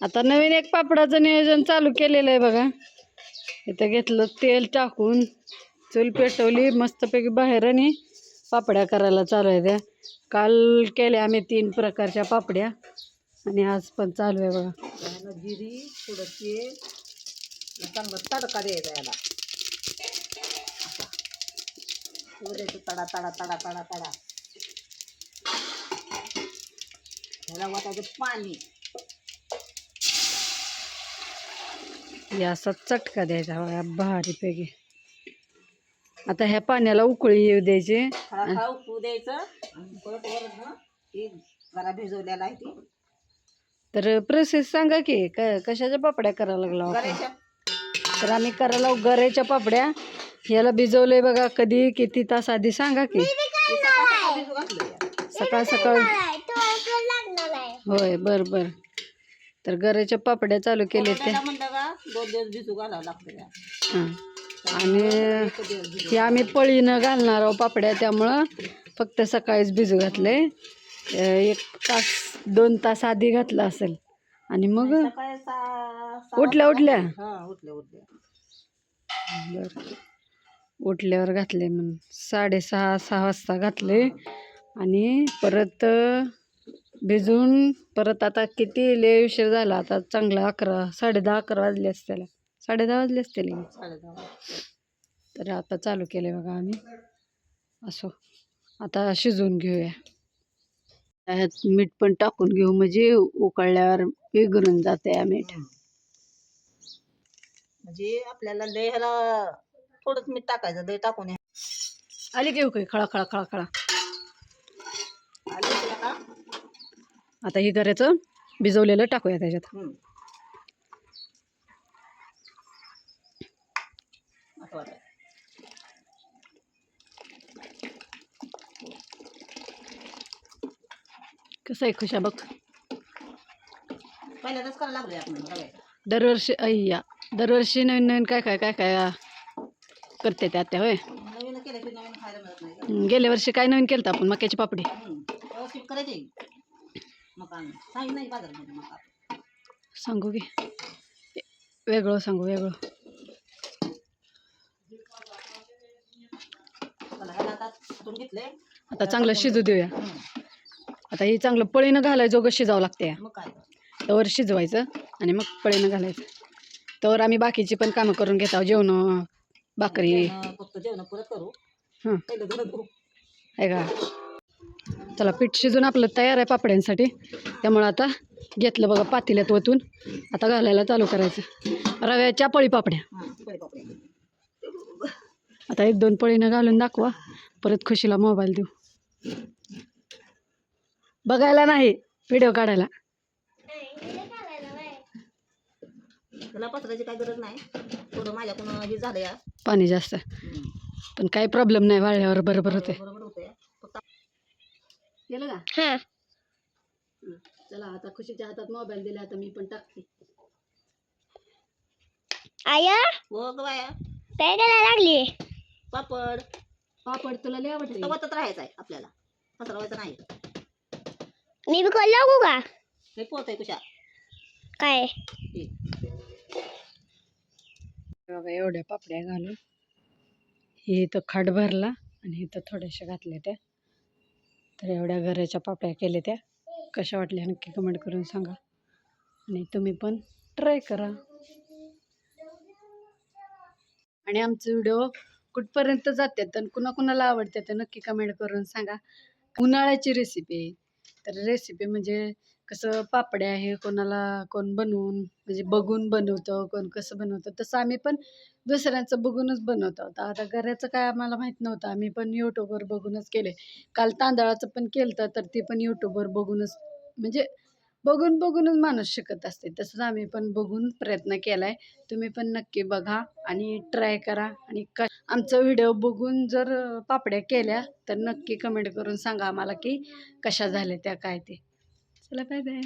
आता नवीन एक पापडाचं नियोजन चालू केलेलं आहे बघा. इथं घेतलं तेल टाकून, चूल पेटवली मस्तपैकी बाहेर आणि पापड्या करायला चालू आहे. त्या काल केल्या आम्ही 3 प्रकारच्या पापड्या आणि आज पण चालू आहे बघा. जिरी थोडं तेल चांगलं तडका द्यायचा याला. तडा तडा तडा तडा तडा ह्याला वाटायचं पाणी. असा चटका द्यायचा बघा भारीपैकी. आता ह्या पाण्याला उकळी येऊ द्यायची. खळा उकळू द्यायचं आणि परत वरून ती जरा भिजवलेला आहे ती. तर प्रोसेस सांगा की कशाच्या पापड्या करायला लागला गऱ्याच्या. तर आम्ही करायला गऱ्याच्या पापड्या. याला भिजवलंय बघा. कधी किती तास आधी सांगा की. सकाळ सकाळ. होय बर बर. तर गऱ्याच्या पापड्या चालू केले ते. 2 दिवस भिजू घालावं लागतं. हां. आणि हे आम्ही पळीनं घालणार आहोत पापड्या, त्यामुळं फक्त सकाळीच भिजू घातले. 1 तास 2 तास आधी घातलं असेल आणि मग उठल्या बरं उठल्यावर घातले. मग 6:30-6 वाजता घातले आणि परत भिजून परत आता किती लय उशीर झाला. आता चांगला 11 10:30-11 वाजले असतील. 10:30 वाजले असतील. तर आता चालू केले बघा आम्ही. असो आता शिजवून घेऊया. त्यात मीठ पण टाकून घेऊ म्हणजे उकळल्यावर विघरून जाते या मीठ. म्हणजे आपल्याला लय ह्याला थोडंच मीठ टाकायचं. लय टाकून आली घेऊ काही खळा खळा खळा खळा. आता हे करायचं भिजवलेलं टाकूया त्याच्यात. कसं आहे खुशा बघ. पहिल्यांदाच करायला लागलोय आपण. दरवर्षी अय्या दरवर्षी नवीन नवीन काय काय काय काय करते त्या आत्या. होय नवीन केलं की नवीन खायला मिळत नाही. गेल्या वर्षी काय नवीन केलं आपण मक्याची पापडी. व्यवस्थित करायचे. मका सांग नाही बाजारमध्ये मका. सांगू की वेगळं सांगू वेगळं. आता चांगलं शिजू देऊया. आता हे चांगलं पळीनं घालायचं शिजावं लागते. तवर शिजवायचं आणि मग पळीनं घालायचं. तर आम्ही बाकीची पण कामं करून घेत आहोत. जेवण भाकरी हां आहे का. चला पीठ शिजून आपलं तयार आहे पापड्यांसाठी. त्यामुळं आता घेतलं बघा पातेल्यात ओतून. आता घालायला चालू करायचं. रव्याच्या पळी पापड्या. आता 1-2 पळीनं घालून दाखवा. परत खुशीला मोबाईल देऊ. बघायला नाही व्हिडिओ काढायला. त्याला पत्राची काय गरज नाही. थोडं माझ्याकडून हे झालं या पाणी जास्त. पण काही प्रॉब्लेम नाही. वाळल्यावर बरोबर होते. केलं का. हां चला आता खुशीच्या हातात मोबाईल दिला. आता मी पण टाकते. आया हो ग बाया काय करायला लागली. पापड. पापड तुला लय आवडते. तवतच राहायचं आहे आपल्याला. पसरवायचं नाही. मी बी करू लागू का. हे पोत आहे तुझ्या काय बघा एवढ्या पापड्या घालून. हे इथं खाट भरला आणि इथं थोड्याशा घातल्या त्या. तर एवढ्या गऱ्याच्या पापड्या केल्या त्या. कशा वाटल्या नक्की कमेंट करून सांगा आणि तुम्ही पण ट्राय करा. आणि आमचे व्हिडिओ कुठपर्यंत जातात तर कुणाकुणाला आवडते तर नक्की कमेंट करून सांगा. उन्हाळ्याची रेसिपी आहे. तर रेसिपी म्हणजे कसं पापड्या हे कोणाला कोण बनवून म्हणजे बघून बनवतं, कोण कसं बनवतं. तसं आम्ही पण दुसऱ्यांचं बघूनच बनवतो. आता गऱ्याचं काय आम्हाला माहीत नव्हतं. आम्ही पण यूट्यूबवर बघूनच केले. काल तांदळाचं पण केलं तर ते पण यूट्यूबवर बघूनच म्हणजे बघूनच माणूस शिकत असते. तसंच आम्ही पण बघून प्रयत्न केला आहे. तुम्ही पण नक्की बघा आणि ट्राय करा. आणि आमचा व्हिडिओ बघून जर पापड्या केल्या तर नक्की कमेंट करून सांगा आम्हाला की कशा झाल्या त्या काय ते. चला बाय बाय.